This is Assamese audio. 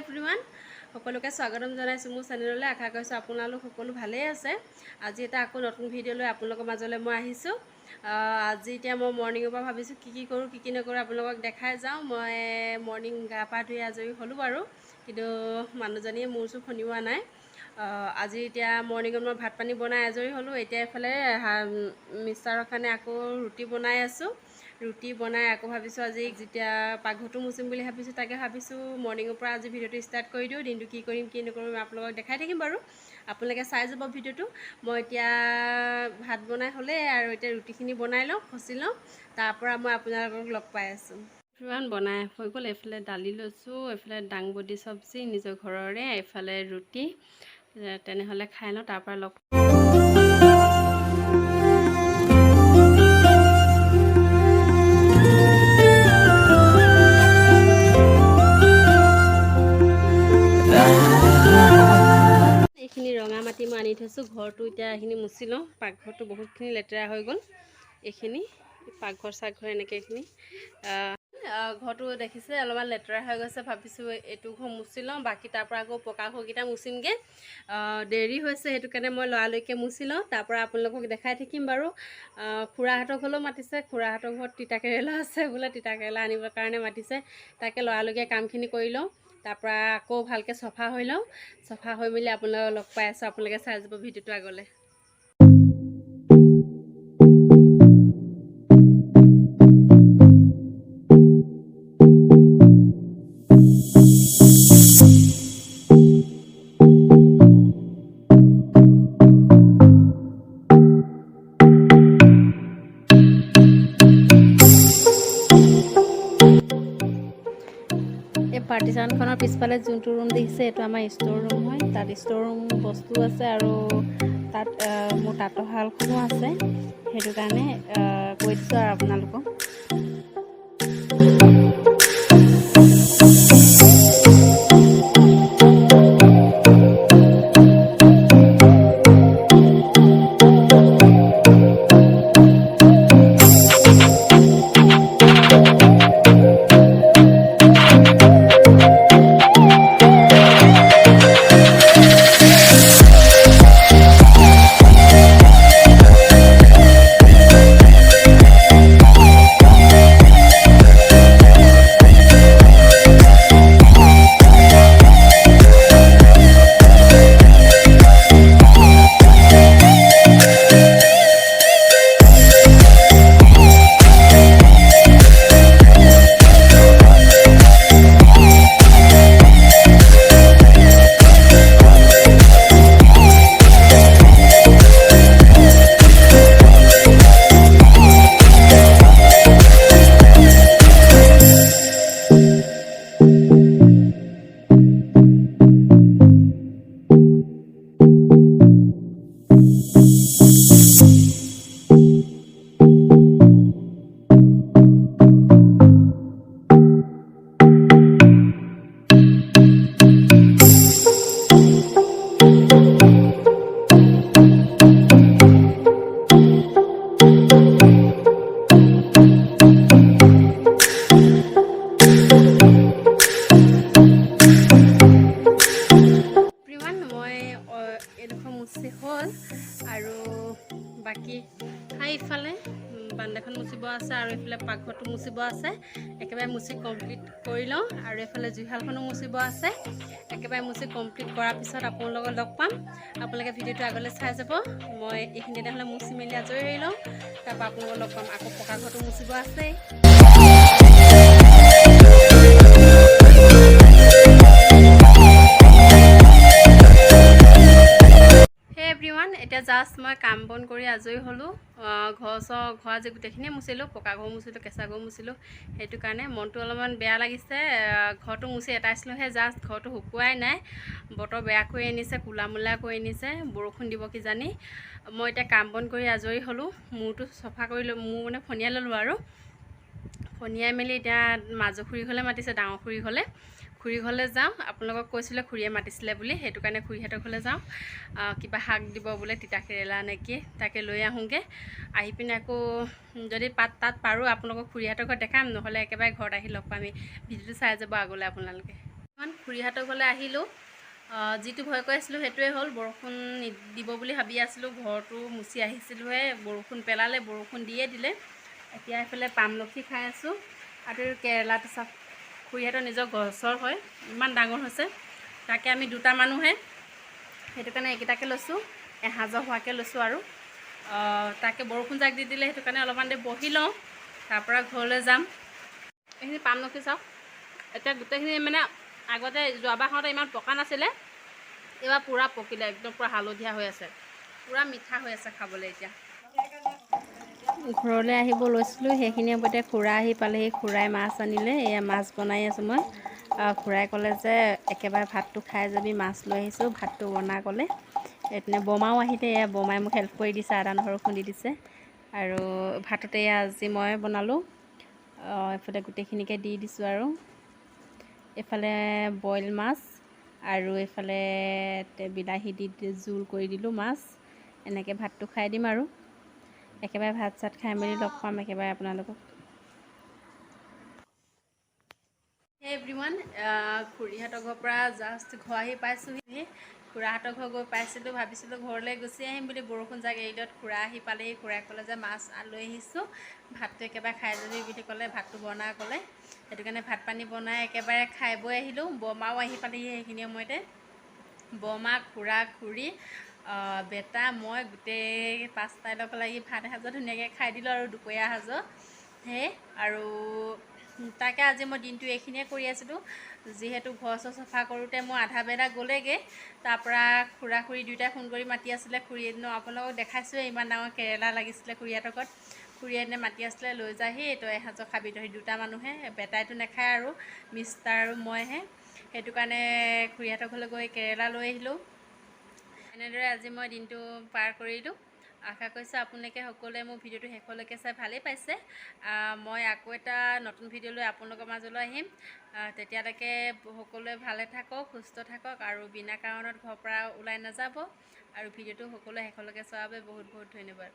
এভৰিৱান সকলোকে স্বাগতম জনাইছোঁ মোৰ চেনেললৈ। আশা কৰিছোঁ আপোনালোক সকলো ভালেই আছে। আজি এটা আকৌ নতুন ভিডিঅ' লৈ আপোনালোকৰ মাজলৈ মই আহিছোঁ। আজি এতিয়া মই মৰ্ণিঙৰ পৰা ভাবিছোঁ কি কৰোঁ কি নকৰোঁ আপোনালোকক দেখাই যাওঁ। মই মৰ্ণিং গা পা ধুই আজৰি হ'লোঁ বাৰু, কিন্তু মানুহজনীয়ে মোৰ চোৰ শুনিওৱা নাই। আজি এতিয়া মৰ্ণিঙত মই ভাত পানী বনাই আজৰি হ'লোঁ। এতিয়া এইফালে মিষ্টাৰৰ কাৰণে আকৌ ৰুটি বনাই আছোঁ। ৰুটি বনাই আকৌ ভাবিছোঁ আজি যেতিয়া পাকঘৰটো মুচিম বুলি ভাবিছোঁ, তাকে ভাবিছোঁ মৰ্ণিঙৰ পৰা আজি ভিডিঅ'টো ষ্টাৰ্ট কৰি দিওঁ। দিনটো কি কৰিম কি নকৰিম আপোনালোকক দেখাই থাকিম বাৰু, আপোনালোকে চাই যাব ভিডিঅ'টো। মই এতিয়া ভাত বনাই হ'লেই আৰু এতিয়া ৰুটিখিনি বনাই লওঁ, খচি লওঁ, তাৰপৰা মই আপোনালোকক লগ পাই আছোঁ। ইমান বনাই হৈ গ'ল। এইফালে দালি লৈছোঁ, এইফালে দাংবডি চব্জি নিজৰ ঘৰৰে, এইফালে ৰুটি। তেনেহ'লে খাই লওঁ, তাৰপৰা লগ এইখিনি ৰঙা মাটি মই আনি থৈছোঁ। ঘৰটো এতিয়া এইখিনি মুচি লওঁ। পাকঘৰটো বহুতখিনি লেতেৰা হৈ গ'ল। এইখিনি পাকঘৰ চাকঘৰ এনেকৈ এইখিনি ঘৰটো দেখিছে অলপমান লেতেৰা হৈ গৈছে। ভাবিছোঁ এইটো ঘৰ মুচি লওঁ, বাকী তাৰপৰা আকৌ পকা ঘৰকেইটা মুচিমগৈ। দেৰি হৈছে, সেইটো কাৰণে মই লৰালৰিকৈ মুচি লওঁ, তাৰপৰা আপোনালোকক দেখাই থাকিম বাৰু। খুৰাহঁতৰ ঘৰলৈও মাতিছে। খুৰাহঁতৰ ঘৰত তিতাকেৰেলা আছে বোলে, তিতাকেৰেলা আনিবৰ কাৰণে মাতিছে। তাকে লৰালৰিকৈ কামখিনি কৰি লওঁ, তাৰপৰা আকৌ ভালকৈ চফা হৈ লওঁ। চফা হৈ মেলি আপোনালোকক লগ পাই আছোঁ। আপোনালোকে চাই যাব ভিডিঅ'টো আগলৈ। পাৰ্টিশ্যনখনৰ পিছফালে যোনটো ৰুম দেখিছে, এইটো আমাৰ ষ্ট'ৰ ৰুম হয়। তাত ষ্ট'ৰ ৰুম বস্তু আছে আৰু তাত মোৰ তাঁতৰ শালখনো আছে। সেইটো কাৰণে কৈ দিছোঁ আৰু আপোনালোকক। মুচি হ'ল আৰু বাকী ইফালে বান্দাখন মুচিব আছে আৰু এইফালে পাকঘৰটো মুচিব আছে। একেবাৰে মুচি কমপ্লিট কৰি লওঁ আৰু এইফালে জুইশালখনো মুচিব আছে। একেবাৰে মুচি কমপ্লিট কৰাৰ পিছত আপোনালোকক লগ পাম। আপোনালোকে ভিডিঅ'টো আগলৈ চাই যাব। মই এইখিনি তেনেহ'লে মুচি মেলি আজৰি হৈ লওঁ, তাৰপৰা আপোনালোকক লগ পাম। আকৌ পকা ঘৰটো মুচিব আছেই। এতিয়া জাষ্ট মই কাম বন কৰি আজৰি হ'লোঁ। ঘৰ আজি গোটেইখিনিয়ে মুচিলোঁ। পকা ঘৰ মুচিলোঁ, কেঁচা ঘৰ মুচিলোঁ। সেইটো কাৰণে মনটো অলপমান বেয়া লাগিছে। ঘৰটো মুচি এটাইছিলোঁহে, জাষ্ট ঘৰটো শুকুৱাই নাই। বতৰ বেয়া কৰি আনিছে, ক'লা মূলা কৰি আনিছে, বৰষুণ দিব কিজানি। মই এতিয়া কাম বন কৰি আজৰি হ'লোঁ। মূৰটো চফা কৰি মোৰ মানে ফনিয়াই ল'লোঁ আৰু ফনিয়াই মেলি এতিয়া মাজু খুৰী ঘৰলৈ মাতিছে, ডাঙৰ খুৰী ঘৰলৈ। খুৰী ঘৰলৈ যাওঁ। আপোনালোকক কৈছিলে খুৰীয়ে মাতিছিলে বুলি, সেইটো কাৰণে খুৰীহঁতৰ ঘৰলৈ যাওঁ। কিবা শাক দিব বোলে, তিতাকেৰেলা নেকি, তাকে লৈ আহোঁগৈ। আহি পিনে আকৌ যদি তাত পাৰোঁ আপোনালোকক খুৰীহঁতৰ ঘৰত দেখাম, নহ'লে একেবাৰে ঘৰত আহি লগ পামেই। ভিডিঅ'টো চাই যাব আগলৈ আপোনালোকে। খুৰীহঁতৰ ঘৰলৈ আহিলোঁ। যিটো ভয় কৰি আছিলোঁ সেইটোৱে হ'ল, বৰষুণ দিব বুলি ভাবি আছিলোঁ। ঘৰটো মুচি আহিছিলোঁহে, বৰষুণ পেলালে, বৰষুণ দিয়ে দিলে। এতিয়া এইফালে পামলখি খাই আছোঁ। আৰু কেৰেলাটো চাওক, খুৰীহঁতৰ নিজৰ গছৰ হয়, ইমান ডাঙৰ হৈছে। তাকে আমি দুটা মানুহে, সেইটো কাৰণে এইকেইটাকে লৈছোঁ, এসাঁজৰ হোৱাকৈ লৈছোঁ। আৰু তাকে বৰষুণ জাক দি দিলে, সেইটো কাৰণে অলপমান দেৰি বহি লওঁ, তাৰপৰা ঘৰলৈ যাম। এইখিনি পামলখি চাওক, এতিয়া গোটেইখিনি মানে আগতে যোৱাবাৰ খাওঁতে ইমান পকা নাছিলে, এইবাৰ পূৰা পকিলে, একদম পূৰা হালধীয়া হৈ আছে, পূৰা মিঠা হৈ আছে খাবলৈ। এতিয়া ঘৰলৈ আহিব লৈছিলোঁ, সেইখিনি সময়তে খুৰা আহি পালেহি। খুৰাই মাছ আনিলে, এয়া মাছ বনাই আছোঁ মই। খুৰাই ক'লে যে একেবাৰে ভাতটো খাই যাবি, মাছ লৈ আহিছোঁ, ভাতটো বনা ক'লে। এইপিনে বমাও আহিলে, এয়া বমাই মোক হেল্প কৰি দিছে, আদা নহৰু খুন্দি দিছে। আৰু ভাততে আজি মই বনালোঁ, এইফালে গোটেইখিনিকে দি দিছোঁ। আৰু এইফালে বইল মাছ, আৰু এইফালে বিলাহী দি জোল কৰি দিলোঁ মাছ। এনেকৈ ভাতটো খাই দিম আৰু একেবাৰে ভাত চাত খাই মেলি লগ পাম একেবাৰে আপোনালোকক। হে এভৰিৱান, খুৰীহঁতৰ ঘৰৰ পৰা জাষ্ট ঘৰ আহি পাইছোঁহি। খুৰাহঁতৰ ঘৰ গৈ পাইছিলোঁ, ভাবিছিলোঁ ঘৰলৈ গুচি আহিম বুলি, বৰষুণ জাক এৰিলত খুৰা আহি পালেহি। খুৰাই ক'লে যে মাছ লৈ আহিছোঁ, ভাতটো একেবাৰে খাই যাবি বুলি ক'লে, ভাতটো বনাই ক'লে। সেইটো কাৰণে ভাত পানী বনাই একেবাৰে খাই বৈ আহিলোঁ। বমাও আহি পালেহি সেইখিনি সময়তে। বমা, খুৰা, খুৰী, বেটা, মই গোটেই পাঁচটাই লগ লাগি ভাত এসাঁজত ধুনীয়াকৈ খাই দিলোঁ। আৰু দুপৰীয়া সাঁজত সেয়ে আৰু তাকে আজি মই দিনটো এইখিনিয়ে কৰি আছিলোঁ। যিহেতু ঘৰ চৰ চাফা কৰোঁতে মই আধা বেলা গ'লেগৈ, তাৰপৰা খুৰা খুৰী দুয়োটাই ফোন কৰি মাতি আছিলে। খুৰী এদিনো আপোনালোকক দেখাইছোঁৱে, ইমান ডাঙৰ কেৰেলা লাগিছিলে খুৰীহঁতৰ ঘৰত। খুৰীয়ে এদিনে মাতি আছিলে, লৈ যাহি তই এসাঁজৰ খাবি, তহঁতি দুটা মানুহে, বেটাইতো নাখায় আৰু মিষ্টাৰ আৰু মইহে। সেইটো কাৰণে খুৰীহঁতৰ ঘৰলৈ গৈ কেৰেলা লৈ আহিলোঁ। এনেদৰে আজি মই দিনটো পাৰ কৰিলোঁ। আশা কৰিছোঁ আপোনালোকে সকলোৱে মোৰ ভিডিঅ'টো শেষলৈকে চাই ভালেই পাইছে। মই আকৌ এটা নতুন ভিডিঅ' লৈ আপোনালোকৰ মাজলৈ আহিম। তেতিয়ালৈকে সকলোৱে ভালে থাকক, সুস্থ থাকক, আৰু বিনা কাৰণত ঘৰৰ পৰা ওলাই নাযাব। আৰু ভিডিঅ'টো সকলোৱে শেষলৈকে চোৱাৰ বাবে বহুত বহুত ধন্যবাদ।